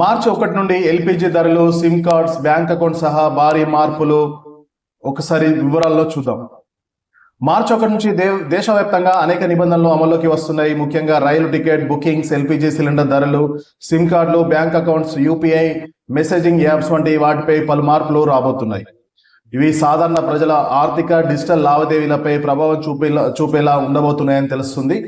మార్చి 1 నుండి ఎల్పిజి ధరలు, SIM cards, bank account సహా భారీ మార్పులు. ఒకసారి వివరాల్లో చూద్దాం. మార్చి 1 నుంచి దేశవ్యాప్తంగా అనేక నిబంధనలు అమల్లోకి వస్తున్నాయి. ముఖ్యంగా రైలు టికెట్ బుకింగ్స్, ఎల్పిజి సిలిండర్ ధరలు, సిమ్ కార్డులు, bank accounts, UPI, messaging apps వంటి వాటిపై పలు మార్పులు రాబోతున్నాయి. ఇవి సాధారణ ప్రజల ఆర్థిక డిజిటల్ లావాదేవీలపై ప్రభావం చూపేలా ఉండబోతున్నాయని తెలుస్తుంది.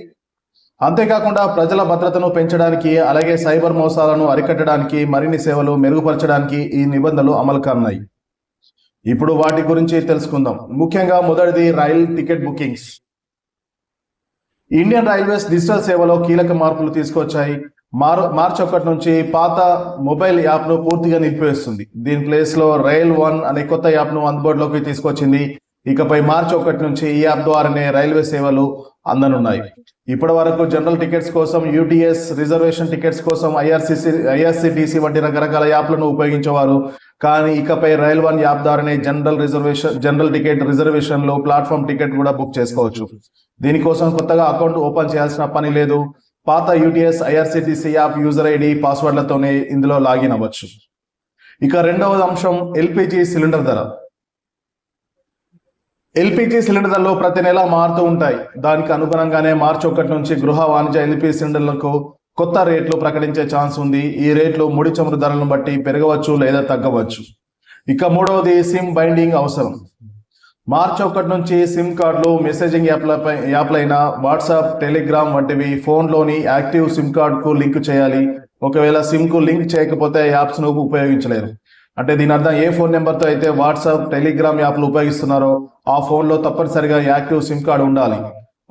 అంతేకాకుండా ప్రజల భద్రతను పెంచడానికి, అలాగే సైబర్ మోసాలను అరికట్టడానికి, మరిన్ని సేవలు మెరుగుపరచడానికి ఈ నిబంధనలు అమలు కానున్నాయి. ఇప్పుడు వాటి గురించి తెలుసుకుందాం. ముఖ్యంగా మొదటిది rail ticket bookings. Indian railways digital సేవలో కీలక మార్పులు తీసుకొచ్చాయి. మార్చి 1 నుంచి పాత మొబైల్ యాప్ను పూర్తిగా నిలిపివేస్తుంది. దీని ప్లేస్ లో రైల్ వన్ అనే కొత్త యాప్ను అందుబాటులోకి తీసుకొచ్చింది. ఇకపై మార్చి 1 నుంచి ఈ యాప్ ద్వారానే రైల్వే సేవలు అందనున్నాయి. ఇప్పటి వరకు జనరల్ టికెట్స్ కోసం యూటీఎస్, రిజర్వేషన్ టికెట్స్ కోసం ఐఆర్సిటిసి వంటి రకరకాల యాప్లను ఉపయోగించేవారు. కానీ ఇకపై రైల్ వన్ యాప్ ద్వారానే జనరల్ టికెట్ రిజర్వేషన్లు, ప్లాట్ఫామ్ టికెట్ కూడా బుక్ చేసుకోవచ్చు. దీనికోసం కొత్తగా అకౌంట్ ఓపెన్ చేయాల్సిన పని లేదు. పాత UTS, IRCTC app user ID, పాస్వర్డ్లతోనే ఇందులో లాగిన్ అవ్వచ్చు. ఇక రెండవ అంశం ఎల్పిజి సిలిండర్ ధర. ఎల్పిజి సిలిండర్ ధరలు ప్రతి నెల మారుతూ ఉంటాయి. దానికి అనుగుణంగానే మార్చి 1 నుంచి గృహ వాణిజ్య ఎల్పిజి సిలిండర్లకు కొత్త రేట్లు ప్రకటించే ఛాన్స్ ఉంది. ఈ రేట్లు ముడి చమురు ధరలను బట్టి పెరగవచ్చు లేదా తగ్గవచ్చు. ఇక మూడవది సిమ్ బైండింగ్ అవసరం. మార్చి 1 నుంచి సిమ్ కార్డులు, మెసేజింగ్ యాప్లైన వాట్సాప్, టెలిగ్రామ్ వంటివి ఫోన్లోని యాక్టివ్ సిమ్ కార్డుకు లింక్ చేయాలి. ఒకవేళ సిమ్కు లింక్ చేయకపోతే యాప్స్ను ఉపయోగించలేరు. అంటే దీని అర్థం ఏ ఫోన్ నెంబర్తో అయితే వాట్సాప్, టెలిగ్రామ్ యాప్లు ఉపయోగిస్తున్నారో ఆ ఫోన్లో తప్పనిసరిగా యాక్టివ్ సిమ్ కార్డు ఉండాలి.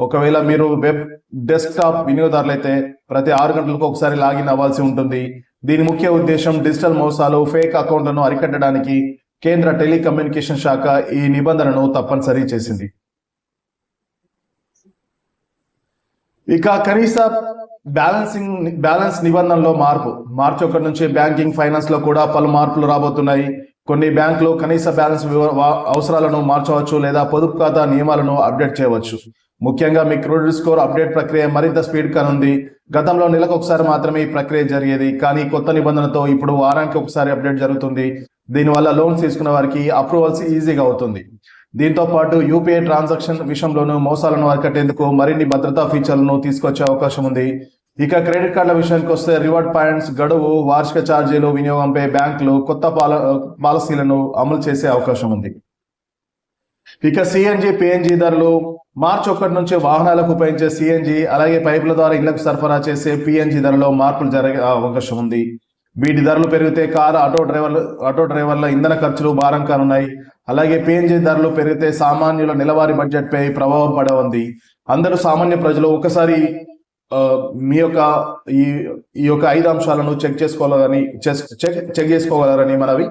ఒకవేళ మీరు వెబ్ డెస్క్టాప్ వినియోగదారులైతే ప్రతి 6 గంటలకు ఒకసారి లాగిన్ అవ్వాల్సి ఉంటుంది. దీని ముఖ్య ఉద్దేశం డిజిటల్ మోసాలు, ఫేక్ అకౌంట్లను అరికట్టడానికి కేంద్ర టెలికమ్యూనికేషన్ శాఖ ఈ నిబంధనను తప్పనిసరి చేసింది. ఇక కనీస బ్యాలెన్స్ నిబంధనలో మార్పు. మార్చి 1 నుంచి బ్యాంకింగ్, ఫైనాన్స్ లో కూడా పలు మార్పులు రాబోతున్నాయి. కొన్ని బ్యాంకులు కనీస బ్యాలెన్స్ అవసరాలను మార్చవచ్చు లేదా పొదుపు ఖాతా నియమాలను అప్డేట్ చేయవచ్చు. ముఖ్యంగా మీ క్రెడిట్ స్కోర్ అప్డేట్ ప్రక్రియ మరింత స్పీడ్ కానుంది. గతంలో నెలకు ఒకసారి మాత్రమే ఈ ప్రక్రియ జరిగేది. కానీ కొత్త నిబంధనతో ఇప్పుడు వారానికి ఒకసారి అప్డేట్ జరుగుతుంది. దీనివల్ల లోన్స్ తీసుకున్న వారికి అప్రూవల్స్ ఈజీగా అవుతుంది. దీంతో పాటు యూపీఐ ట్రాన్సాక్షన్ విషయంలోనూ మోసాలను అరికట్టేందుకు మరిన్ని భద్రతా ఫీచర్లను తీసుకొచ్చే అవకాశం ఉంది. ఇక క్రెడిట్ కార్డుల విషయానికి వస్తే రివార్డ్ పాయింట్స్, గడువు, వార్షిక ఛార్జీలు వినియోగంపై బ్యాంకులు కొత్త పాలసీలను అమలు చేసే అవకాశం ఉంది. ఇక సిఎన్జి, పిఎన్జి ధరలు. మార్చి 1 నుంచి వాహనాలకు ఉపయోగించే సిఎన్జి, అలాగే పైపుల ద్వారా ఇళ్లకు సరఫరా చేసే పిఎన్జి ధరలో మార్పులు జరిగే అవకాశం ఉంది. వీటి ధరలు పెరిగితే కారు, ఆటో డ్రైవర్ల ఇంధన ఖర్చులు భారం కానున్నాయి. అలాగే పిఎన్జి ధరలు పెరిగితే సామాన్యుల నెలవారీ బడ్జెట్ పై ప్రభావం పడ ఉంది. అందరూ సామాన్య ప్రజలు ఒకసారి మీ యొక్క ఈ యొక్క 5 అంశాలను చెక్ చేసుకోవాలని మనవి.